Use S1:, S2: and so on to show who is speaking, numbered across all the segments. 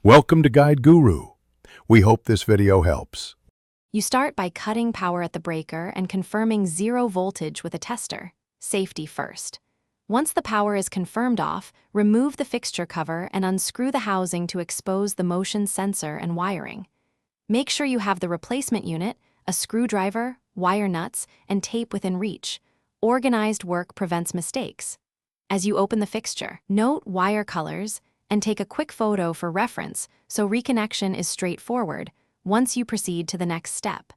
S1: Welcome to Guide Guru. We hope this video helps.
S2: You start by cutting power at the breaker and confirming 0 voltage with a tester. Safety first. Once the power is confirmed off, remove the fixture cover and unscrew the housing to expose the motion sensor and wiring. Make sure you have the replacement unit, a screwdriver, wire nuts, and tape within reach. Organized work prevents mistakes. As you open the fixture, note wire colors and take a quick photo for reference so reconnection is straightforward once you proceed to the next step.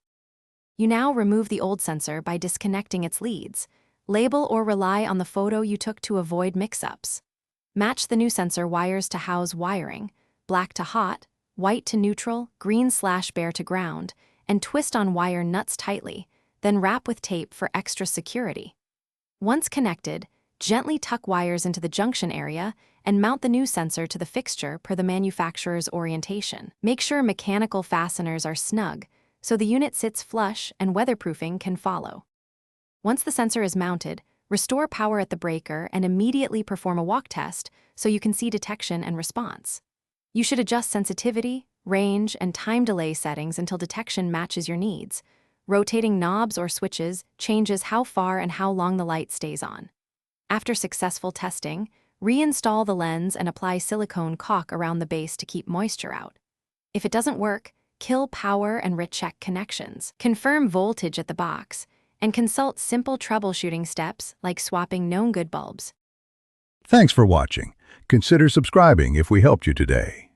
S2: You now remove the old sensor by disconnecting its leads. Label or rely on the photo you took to avoid mix-ups. Match the new sensor wires to house wiring, black to hot, white to neutral, green/bare to ground, and twist on wire nuts tightly, then wrap with tape for extra security. Once connected, gently tuck wires into the junction area and mount the new sensor to the fixture per the manufacturer's orientation. Make sure mechanical fasteners are snug so the unit sits flush and weatherproofing can follow. Once the sensor is mounted, restore power at the breaker and immediately perform a walk test so you can see detection and response. You should adjust sensitivity, range, and time delay settings until detection matches your needs. Rotating knobs or switches changes how far and how long the light stays on. After successful testing, reinstall the lens and apply silicone caulk around the base to keep moisture out. If it doesn't work, kill power and recheck connections. Confirm voltage at the box, and consult simple troubleshooting steps like swapping known good bulbs.
S1: Thanks for watching. Consider subscribing if we helped you today.